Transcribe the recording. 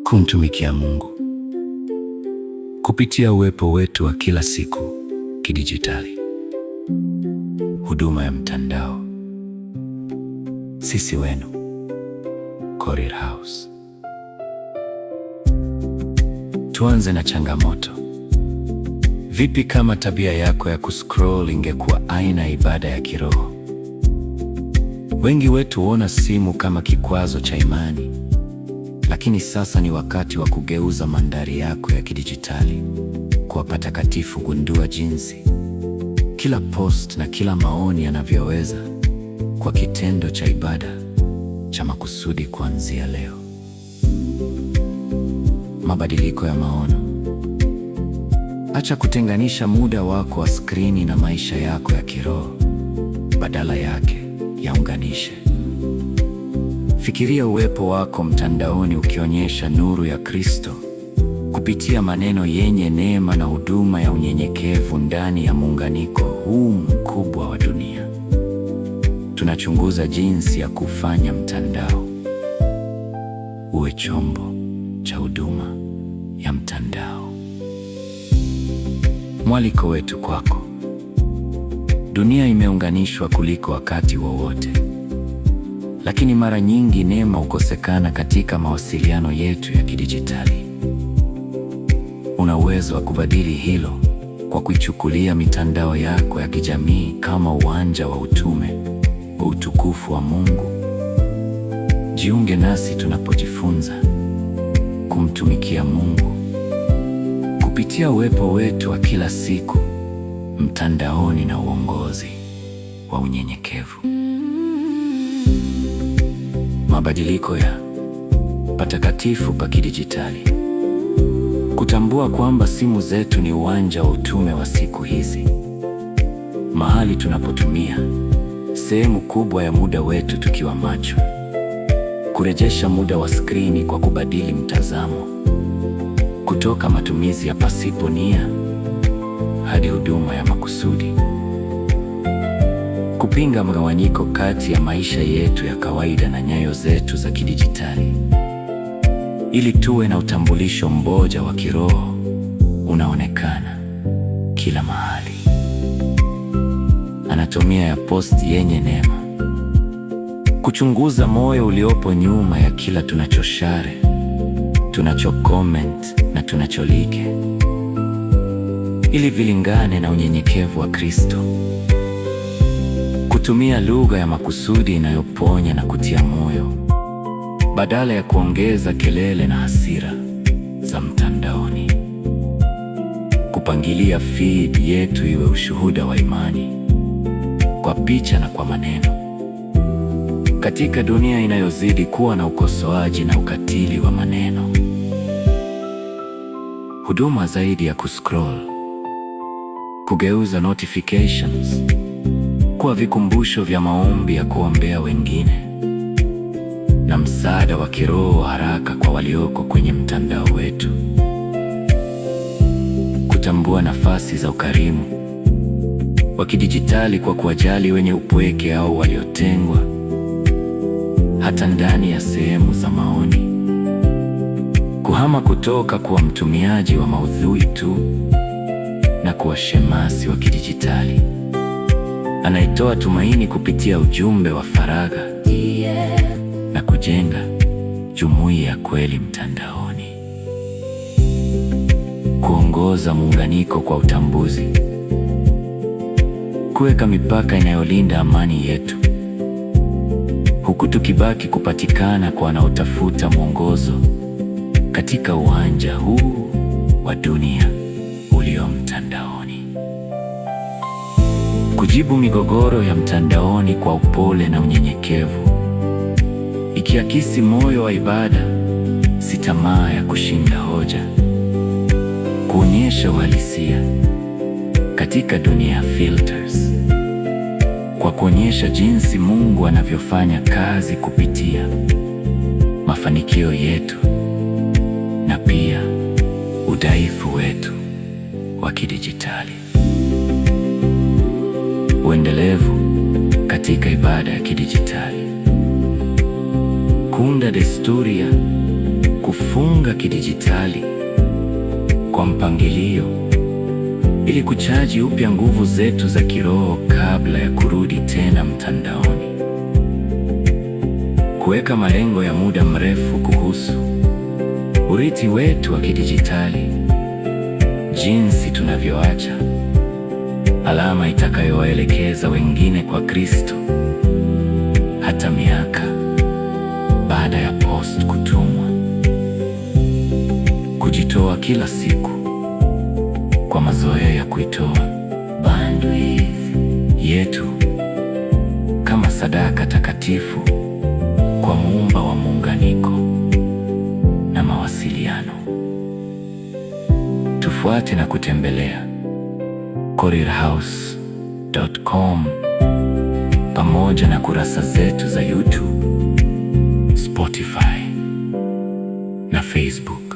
kumtumikia Mungu kupitia uwepo wetu wa kila siku kidijitali. Huduma ya mtandao. Sisi wenu, Korir House. Tuanze na changamoto. Vipi kama tabia yako ya kuscroll ingekuwa aina ya ibada ya kiroho? Wengi wetu huona simu kama kikwazo cha imani, lakini sasa ni wakati wa kugeuza mandhari yako ya kidijitali kuwa patakatifu. Gundua jinsi kila post na kila maoni yanavyoweza kwa kitendo cha ibada cha makusudi kuanzia leo. Mabadiliko ya maono. Acha kutenganisha muda wako wa skrini na maisha yako ya kiroho. Badala yake, yaunganishe. Fikiria uwepo wako mtandaoni ukionyesha nuru ya Kristo kupitia maneno yenye neema na huduma ya unyenyekevu ndani ya muunganiko huu mkubwa wa dunia. Tunachunguza jinsi ya kufanya mtandao uwe chombo cha huduma ya mtandao. Mwaliko wetu kwako. Dunia imeunganishwa kuliko wakati wowote, lakini mara nyingi neema hukosekana katika mawasiliano yetu ya kidijitali. Una uwezo wa kubadili hilo kwa kuichukulia mitandao yako ya kijamii kama uwanja wa utume wa utukufu wa Mungu. Jiunge nasi tunapojifunza kumtumikia Mungu kupitia uwepo wetu wa kila siku mtandaoni na uongozi wa unyenyekevu. Mabadiliko ya patakatifu pa kidijitali. Kutambua kwamba simu zetu ni uwanja wa utume wa siku hizi, mahali tunapotumia sehemu kubwa ya muda wetu tukiwa macho. Kurejesha muda wa skrini kwa kubadili mtazamo kutoka matumizi ya pasipo nia hadi huduma ya makusudi. Kupinga mgawanyiko kati ya maisha yetu ya kawaida na nyayo zetu za kidijitali, ili tuwe na utambulisho mmoja wa kiroho unaonekana kila mahali. Anatomia ya post yenye neema. Kuchunguza moyo uliopo nyuma ya kila tunachoshare, tunachocomment na tunacholike, ili vilingane na unyenyekevu wa Kristo. Kutumia lugha ya makusudi inayoponya na kutia moyo, badala ya kuongeza kelele na hasira za mtandaoni. Kupangilia feed yetu iwe ushuhuda wa imani kwa picha na kwa maneno. Katika dunia inayozidi kuwa na ukosoaji na ukatili wa maneno, huduma zaidi ya kuscroll. Kugeuza notifications kuwa vikumbusho vya maombi ya kuombea wengine na msaada wa kiroho haraka kwa walioko kwenye mtandao wetu. Kutambua nafasi za ukarimu wa kidijitali kwa kuwajali wenye upweke au waliotengwa, hata ndani ya sehemu za maoni. Kuhama kutoka kuwa mtumiaji wa maudhui tu na kuwa shemasi wa kidijitali anayetoa tumaini kupitia ujumbe wa faragha na kujenga jumuiya ya kweli mtandaoni. Kuongoza muunganiko kwa utambuzi. Kuweka mipaka inayolinda amani yetu, huku tukibaki kupatikana kwa wanaotafuta mwongozo katika uwanja huu wa dunia ulio mtandaoni. Kujibu migogoro ya mtandaoni kwa upole na unyenyekevu, ikiakisi moyo wa ibada, si tamaa ya kushinda hoja. Kuonyesha uhalisia katika dunia ya filters, kwa kuonyesha jinsi Mungu anavyofanya kazi kupitia mafanikio yetu na pia udhaifu wetu wa kidijitali. Uendelevu katika ibada ya kidijitali. Kuunda desturi ya kufunga kidijitali kwa mpangilio ili kuchaji upya nguvu zetu za kiroho kabla ya kurudi tena mtandaoni. Kuweka malengo ya muda mrefu kuhusu urithi wetu wa kidijitali, jinsi tunavyoacha alama itakayowaelekeza wengine kwa Kristo hata miaka baada ya post kutumwa. Kujitoa kila siku kwa mazoea ya kuitoa bandwidth yetu kama sadaka takatifu kwa Muumba wa muunganiko na mawasiliano. Tufuate na kutembelea korirhouse.com pamoja na kurasa zetu za YouTube, Spotify na Facebook.